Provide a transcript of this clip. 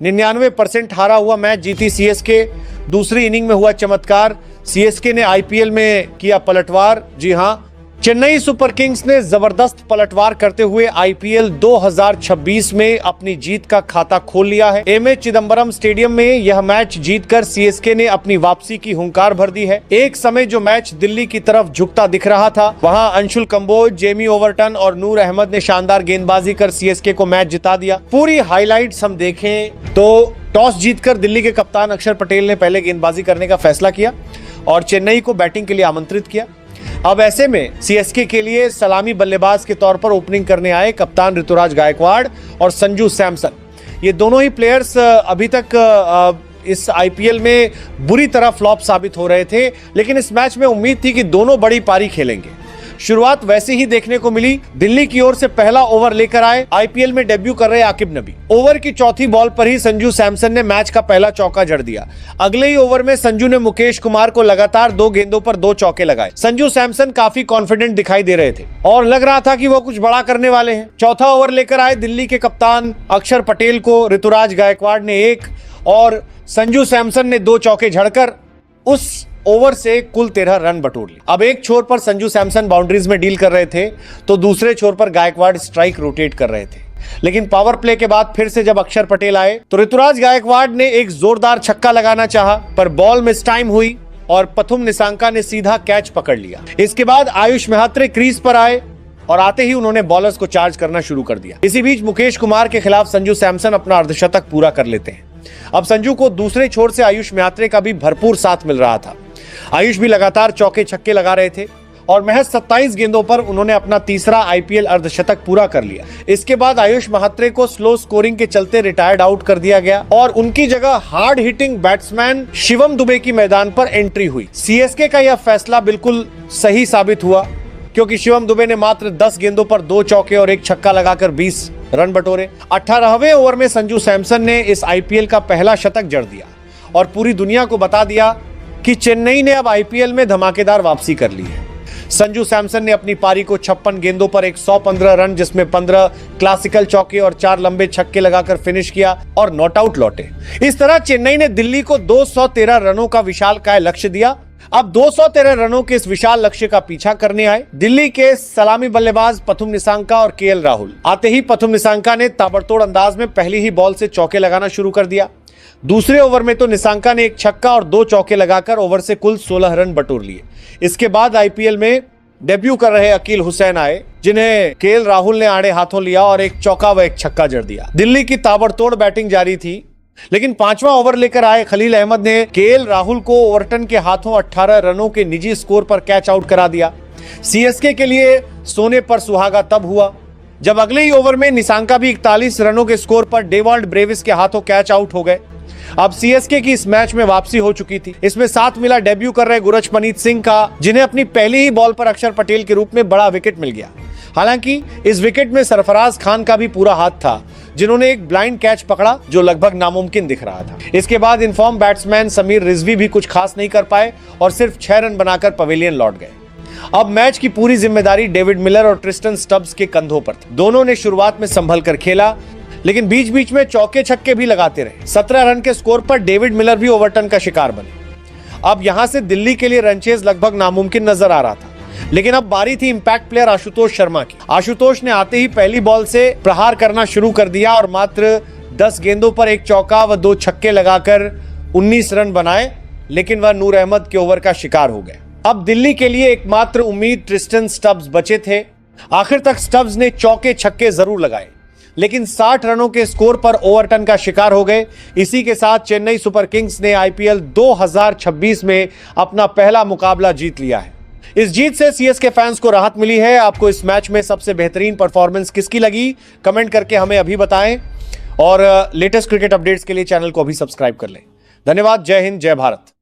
99% हारा हुआ मैच जीती सीएसके। दूसरी इनिंग में हुआ चमत्कार, सीएसके ने आईपीएल में किया पलटवार। जी हां, चेन्नई सुपर किंग्स ने जबरदस्त पलटवार करते हुए आईपीएल 2026 में अपनी जीत का खाता खोल लिया है। एमए चिदंबरम स्टेडियम में यह मैच जीतकर सीएसके ने अपनी वापसी की हुंकार भर दी है। एक समय जो मैच दिल्ली की तरफ झुकता दिख रहा था, वहां अंशुल कंबोज, जेमी ओवरटन और नूर अहमद ने शानदार गेंदबाजी कर सीएसके को मैच जिता दिया। पूरी हाईलाइट्स हम देखें तो टॉस जीतकर दिल्ली के कप्तान अक्षर पटेल ने पहले गेंदबाजी करने का फैसला किया और चेन्नई को बैटिंग के लिए आमंत्रित किया। अब ऐसे में सीएसके के लिए सलामी बल्लेबाज के तौर पर ओपनिंग करने आए कप्तान ऋतुराज गायकवाड़ और संजू सैमसन। ये दोनों ही प्लेयर्स अभी तक इस आईपीएल में बुरी तरह फ्लॉप साबित हो रहे थे, लेकिन इस मैच में उम्मीद थी कि दोनों बड़ी पारी खेलेंगे। शुरुआत वैसे ही देखने को मिली। दिल्ली की ओर से पहला ओवर लेकर आए आईपीएल में डेब्यू कर रहे आकिब नबी। ओवर की चौथी बॉल पर ही संजू सैमसन ने मैच का पहला चौका जड़ दिया। अगले ही ओवर में संजू ने मुकेश कुमार को लगातार 2 गेंदों पर 2 चौके लगाए। संजू सैमसन काफी कॉन्फिडेंट दिखाई दे रहे थे और लग रहा था कि वो कुछ बड़ा करने वाले हैं। चौथा ओवर लेकर आए दिल्ली के कप्तान अक्षर पटेल को ऋतुराज गायकवाड़ ने 1 और संजू सैमसन ने 2 चौके झड़कर उस ओवर से कुल 13 रन बटोर लिए। अब एक छोर पर संजू सैमसन बाउंड्रीज में डील कर रहे थे तो दूसरे छोर पर गायकवाड़ स्ट्राइक रोटेट कर रहे थे। लेकिन पावर प्ले के बाद फिर से जब अक्षर पटेल आए तो ऋतुराज गायकवाड़ ने एक जोरदार छक्का लगाना चाहा, पर बॉल मिस टाइम हुई और पथुम निसांका ने सीधा कैच पकड़ लिया। इसके बाद आयुष मेहत्रे क्रीज पर आए और आते ही उन्होंने बॉलर्स को चार्ज करना शुरू कर दिया। इसी बीच मुकेश कुमार के खिलाफ संजू सैमसन अपना अर्धशतक पूरा कर लेते हैं। अब संजू को दूसरे छोर से आयुष मेहत्रे का भी भरपूर साथ मिल रहा था। आयुष भी लगातार चौके छक्के लगा रहे थे और महज 27 गेंदों पर उन्होंने अपना तीसरा आईपीएल अर्धशतक पूरा कर लिया। इसके बाद आयुष मेहत्रे को स्लो स्कोरिंग के चलते रिटायर्ड आउट कर दिया गया और उनकी जगह hard hitting batsman Shivam Dube की मैदान पर एंट्री हुई। सीएसके का यह फैसला बिल्कुल सही साबित हुआ, क्योंकि शिवम दुबे ने मात्र 10 गेंदों पर 2 चौके और 1 छक्का लगाकर 20 रन बटोरे। 18वें ओवर में संजू सैमसन ने इस आईपीएल का पहला शतक जड़ दिया और पूरी दुनिया को बता दिया कि चेन्नई ने अब आईपीएल में धमाकेदार वापसी कर ली है। संजू सैमसन ने अपनी पारी को 56 गेंदों पर 115 रन, जिसमें 15 क्लासिकल चौके और 4 लंबे छक्के लगाकर फिनिश किया और नॉट आउट लौटे। इस तरह चेन्नई ने दिल्ली को 213 रनों का विशालकाय लक्ष्य दिया। अब 213 रनों के इस विशाल लक्ष्य का पीछा करने आए दिल्ली के सलामी बल्लेबाज पथुम निसांका और केएल राहुल। आते ही पथुम निसांका ने ताबड़तोड़ अंदाज में पहली ही बॉल से चौके लगाना शुरू कर दिया। दूसरे ओवर में तो निसांका ने 1 छक्का और 2 चौके लगाकर ओवर से कुल 16 रन बटोर लिए। इसके बाद आईपीएल में डेब्यू कर रहे अकील हुसैन आए, जिन्हें केएल राहुल ने आड़े हाथों लिया और 1 चौका व 1 छक्का जड़ दिया। दिल्ली की ताबड़तोड़ बैटिंग जारी थी, लेकिन 5वां ओवर लेकर आए खलील अहमद ने केएल राहुल को ओवरटन के हाथों 18 रनों के निजी स्कोर पर कैच आउट करा दिया। सीएसके के लिए सोने पर सुहागा तब हुआ जब अगले ही ओवर में निसांका भी 41 रनों के स्कोर पर डेवाल्ड ब्रेविस के हाथों कैच आउट हो गए। अब सीएसके की इस मैच में वापसी हो चुकी थी। इसमें साथ मिला डेब्यू कर रहे गुरजपनीत सिंह का, जिन्हें अपनी पहली ही बॉल पर अक्षर पटेल के रूप में बड़ा विकेट मिल गया। हालांकि इस विकेट में सरफराज खान का भी पूरा हाथ था, जिन्होंने एक ब्लाइंड कैच पकड़ा जो लगभग नामुमकिन दिख रहा था। इसके बाद इनफॉर्म बैट्समैन समीर रिजवी भी कुछ खास नहीं कर पाए और सिर्फ 6 रन बनाकर पवेलियन लौट गए। अब मैच की पूरी जिम्मेदारी डेविड मिलर और ट्रिस्टन स्टब्स के कंधों पर थी। दोनों ने शुरुआत में संभल कर खेला, लेकिन बीच बीच में चौके छक्के भी लगाते रहे। 17 रन के स्कोर पर डेविड मिलर भी ओवरटन का शिकार बने। अब यहां से दिल्ली के लिए रन चेज लगभग नामुमकिन नजर आ रहा था, लेकिन अब बारी थी इंपैक्ट प्लेयर आशुतोष शर्मा की। आशुतोष ने आते ही पहली बॉल से प्रहार करना शुरू कर दिया और मात्र 10 गेंदों पर 1 चौका व 2 छक्के लगाकर 19 रन बनाए, लेकिन वह नूर अहमद के ओवर का शिकार हो गए। अब दिल्ली के लिए एकमात्र उम्मीद ट्रिस्टन स्टब्स बचे थे। आखिर तक स्टब्स ने चौके छक्के जरूर लगाए, लेकिन 60 रनों के स्कोर पर ओवरटन का शिकार हो गए। इसी के साथ चेन्नई सुपर किंग्स ने आईपीएल 2026 में अपना पहला मुकाबला जीत लिया है। इस जीत से सीएसके फैंस को राहत मिली है। आपको इस मैच में सबसे बेहतरीन परफॉर्मेंस किसकी लगी, कमेंट करके हमें अभी बताएं और लेटेस्ट क्रिकेट अपडेट्स के लिए चैनल को अभी सब्सक्राइब कर लें। धन्यवाद। जय हिंद, जय भारत।